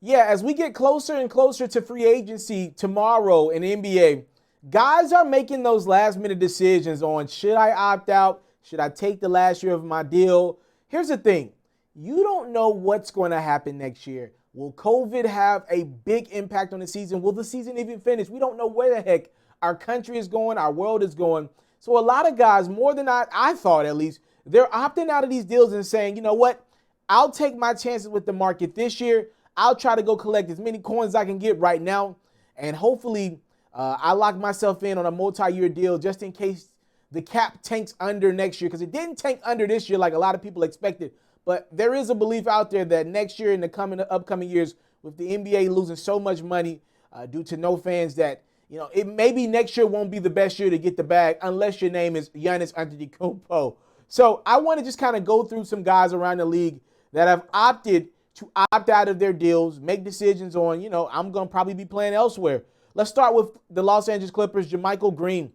Yeah, as we get closer and closer to free agency tomorrow in the NBA, guys are making those last minute decisions on should I opt out? Should I take the last year of my deal? Here's the thing, you don't know what's going to happen next year. Will COVID have a big impact on the season? Will the season even finish? We don't know where the heck our country is going, our world is going. So a lot of guys, more than I thought at least, they're opting out of these deals and saying, you know what? I'll take my chances with the market this year. I'll try to go collect as many coins as I can get right now. And hopefully, I lock myself in on a multi-year deal just in case the cap tanks under next year, because it didn't tank under this year like a lot of people expected. But there is a belief out there that next year and the upcoming years, with the NBA losing so much money due to no fans, that it maybe next year won't be the best year to get the bag unless your name is Giannis Antetokounmpo. So I want to just kind of go through some guys around the league that have opted to opt out of their deals, make decisions on, I'm going to probably be playing elsewhere. Let's start with the Los Angeles Clippers, JaMychal Green.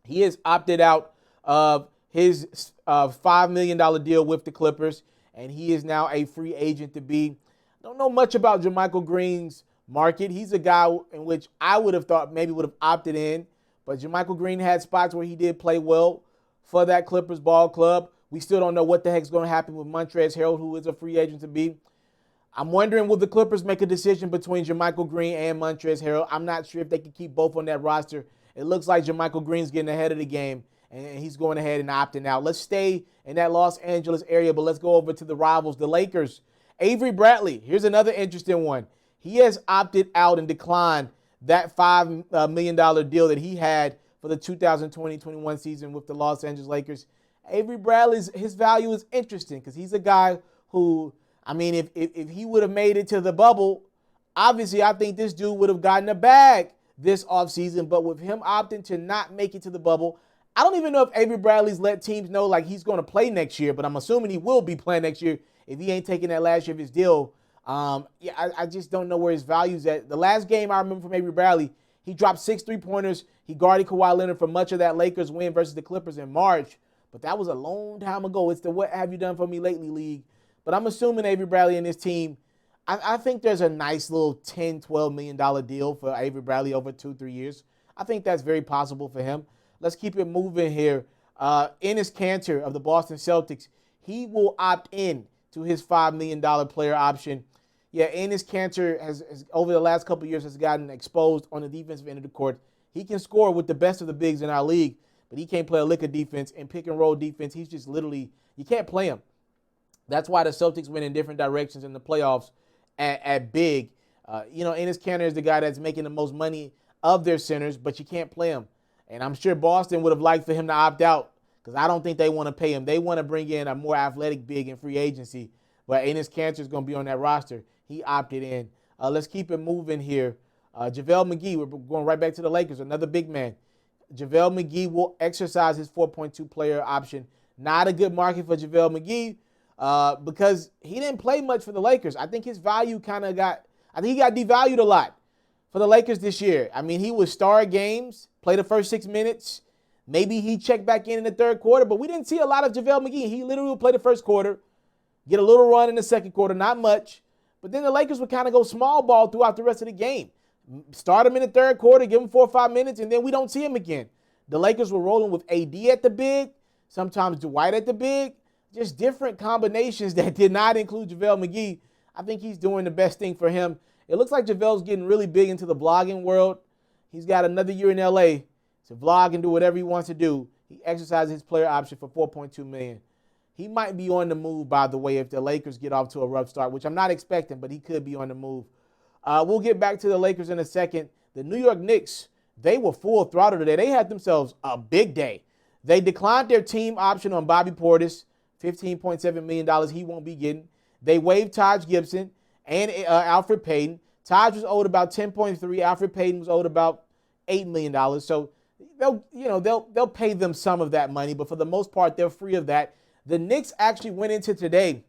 He has opted out of his $5 million deal with the Clippers, and he is now a free agent to be. Don't know much about JaMychal Green's market. He's a guy in which I would have thought maybe would have opted in, but JaMychal Green had spots where he did play well for that Clippers ball club. We still don't know what the heck's going to happen with Montrezl Harrell, who is a free agent to be. I'm wondering, will the Clippers make a decision between JaMychal Green and Montrezl Harrell? I'm not sure if they can keep both on that roster. It looks like JaMychal Green's getting ahead of the game, and he's going ahead and opting out. Let's stay in that Los Angeles area, but let's go over to the rivals, the Lakers. Avery Bradley, here's another interesting one. He has opted out and declined that $5 million deal that he had for the 2020-21 season with the Los Angeles Lakers. Avery Bradley's his value is interesting because he's a guy who, if he would have made it to the bubble, obviously I think this dude would have gotten a bag this offseason. But with him opting to not make it to the bubble, I don't even know if Avery Bradley's let teams know like he's going to play next year, but I'm assuming he will be playing next year if he ain't taking that last year of his deal. I just don't know where his value's at. The last game I remember from Avery Bradley, he dropped 6 3-pointers. He guarded Kawhi Leonard for much of that Lakers win versus the Clippers in March. But that was a long time ago. It's the what have you done for me lately league. But I'm assuming Avery Bradley and his team, I think there's a nice little $10, $12 million deal for Avery Bradley over 2-3 years. I think that's very possible for him. Let's keep it moving here. Enes Kanter of the Boston Celtics, he will opt in to his $5 million player option. Yeah, Enes Kanter has over the last couple of years has gotten exposed on the defensive end of the court. He can score with the best of the bigs in our league, but he can't play a lick of defense and pick and roll defense. He's just literally, you can't play him. That's why the Celtics went in different directions in the playoffs at big. Enes Kanter is the guy that's making the most money of their centers, but you can't play him. And I'm sure Boston would have liked for him to opt out because I don't think they want to pay him. They want to bring in a more athletic big in free agency, but Enes Kanter is going to be on that roster. He opted in. Let's keep it moving here. JaVale McGee, we're going right back to the Lakers, another big man. JaVale McGee will exercise his 4.2 player option. Not a good market for JaVale McGee because he didn't play much for the Lakers. I think his value he got devalued a lot for the Lakers this year. He would start games, play the first 6 minutes. Maybe he checked back in the third quarter, but we didn't see a lot of JaVale McGee. He literally would play the first quarter, get a little run in the second quarter, not much. But then the Lakers would kind of go small ball throughout the rest of the game. Start him in the third quarter, give him 4 or 5 minutes, and then we don't see him again. The Lakers were rolling with AD at the big, sometimes Dwight at the big, just different combinations that did not include JaVale McGee. I think he's doing the best thing for him. It looks like JaVale's getting really big into the vlogging world. He's got another year in LA to vlog and do whatever he wants to do. He exercises his player option for $4.2 million. He might be on the move, by the way, if the Lakers get off to a rough start, which I'm not expecting, but he could be on the move. We'll get back to the Lakers in a second. The New York Knicks, they were full throttle today. They had themselves a big day. They declined their team option on Bobby Portis, $15.7 million he won't be getting. They waived Taj Gibson and Alfred Payton. Taj was owed about $10.3. Alfred Payton was owed about $8 million. So they'll pay them some of that money, but for the most part, they're free of that. The Knicks actually went into today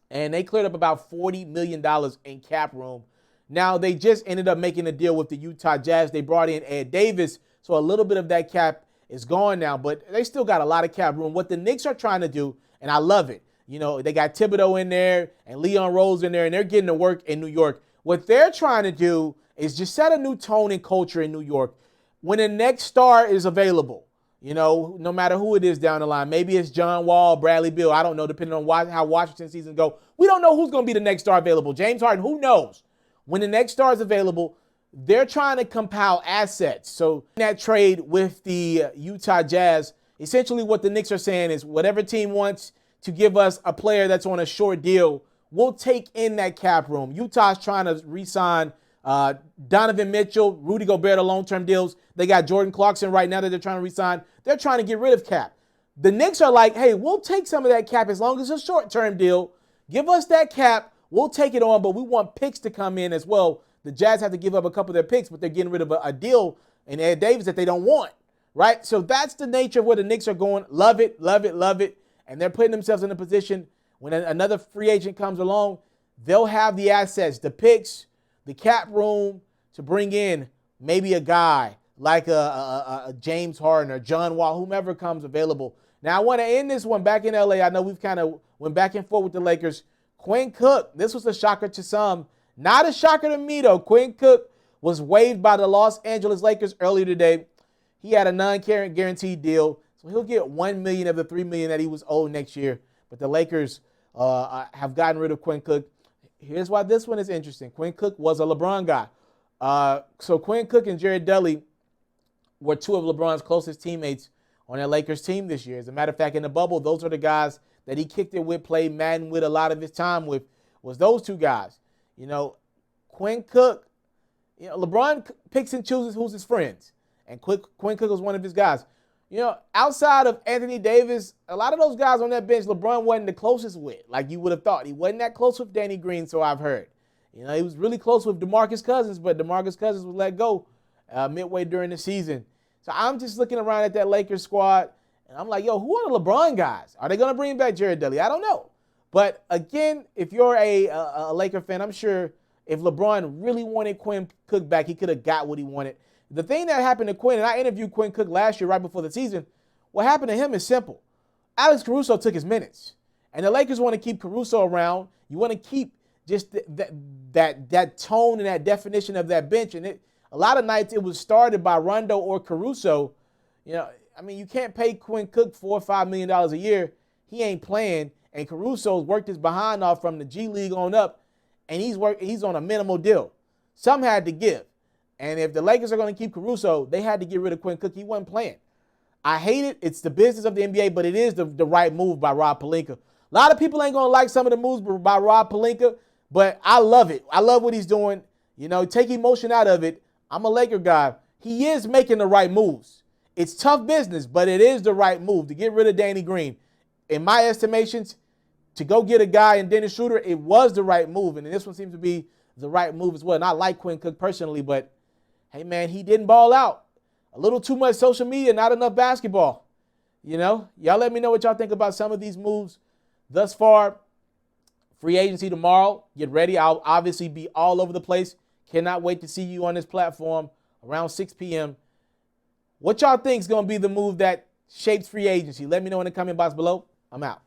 and they cleared up about $40 million in cap room. Now, they just ended up making a deal with the Utah Jazz. They brought in Ed Davis, so a little bit of that cap is gone now, but they still got a lot of cap room. What the Knicks are trying to do, and I love it, You know, they got Thibodeau in there and Leon Rose in there, and they're getting to work in New York. What they're trying to do is just set a new tone and culture in New York. When the next star is available, you know, no matter who it is down the line, maybe it's John Wall, Bradley Beal, I don't know, depending on how Washington season go. We don't know who's going to be the next star available. James Harden, who knows? When the next star is available, they're trying to compile assets. So in that trade with the Utah Jazz, essentially what the Knicks are saying is whatever team wants to give us a player that's on a short deal, we'll take in that cap room. Utah's trying to re-sign Donovan Mitchell, Rudy Gobert to long-term deals. They got Jordan Clarkson right now that they're trying to re-sign. They're trying to get rid of cap. The Knicks are like, hey, we'll take some of that cap as long as it's a short-term deal. Give us that cap. We'll take it on, but we want picks to come in as well. The Jazz have to give up a couple of their picks, but they're getting rid of a deal in Ed Davis that they don't want, right? So that's the nature of where the Knicks are going. Love it, love it, love it. And they're putting themselves in a position when another free agent comes along, they'll have the assets, the picks, the cap room to bring in maybe a guy like a James Harden or John Wall, whomever comes available. Now, I want to end this one back in LA. I know we've kind of went back and forth with the Lakers. Quinn Cook, this was a shocker to some. Not a shocker to me, though. Quinn Cook was waived by the Los Angeles Lakers earlier today. He had a non-guaranteed deal, so he'll get $1 million of the $3 million that he was owed next year. But the Lakers have gotten rid of Quinn Cook. Here's why this one is interesting. Quinn Cook was a LeBron guy. So Quinn Cook and Jared Dudley were two of LeBron's closest teammates on that Lakers team this year. As a matter of fact, in the bubble, those are the guys that he kicked it with, played Madden with a lot of his time with, was those two guys. You know, Quinn Cook, you know, LeBron picks and chooses who's his friends. And Quinn Cook was one of his guys. You know, outside of Anthony Davis, a lot of those guys on that bench, LeBron wasn't the closest with, like you would have thought. He wasn't that close with Danny Green, so I've heard. You know, he was really close with DeMarcus Cousins, but DeMarcus Cousins was let go midway during the season. So I'm just looking around at that Lakers squad, and I'm like, yo, who are the LeBron guys? Are they going to bring back Jared Dudley? I don't know. But again, if you're a Laker fan, I'm sure if LeBron really wanted Quinn Cook back, he could have got what he wanted. The thing that happened to Quinn, and I interviewed Quinn Cook last year right before the season, what happened to him is simple. Alex Caruso took his minutes. And the Lakers want to keep Caruso around. You want to keep just that tone and that definition of that bench. And a lot of nights it was started by Rondo or Caruso. You know, I mean, you can't pay Quinn Cook $4 or $5 million a year. He ain't playing. And Caruso's worked his behind off from the G League on up. And he's on a minimal deal. Some had to give. And if the Lakers are going to keep Caruso, they had to get rid of Quinn Cook. He wasn't playing. I hate it. It's the business of the NBA, but it is the right move by Rob Pelinka. A lot of people ain't going to like some of the moves by Rob Pelinka, but I love it. I love what he's doing. You know, take emotion out of it. I'm a Laker guy. He is making the right moves. It's tough business, but it is the right move to get rid of Danny Green. In my estimations, to go get a guy in Dennis Schroeder, it was the right move, and this one seems to be the right move as well. And I like Quinn Cook personally, but hey, man, he didn't ball out. A little too much social media, not enough basketball. You know, y'all let me know what y'all think about some of these moves thus far. Free agency tomorrow. Get ready. I'll obviously be all over the place. Cannot wait to see you on this platform around 6 p.m. What y'all think is going to be the move that shapes free agency? Let me know in the comment box below. I'm out.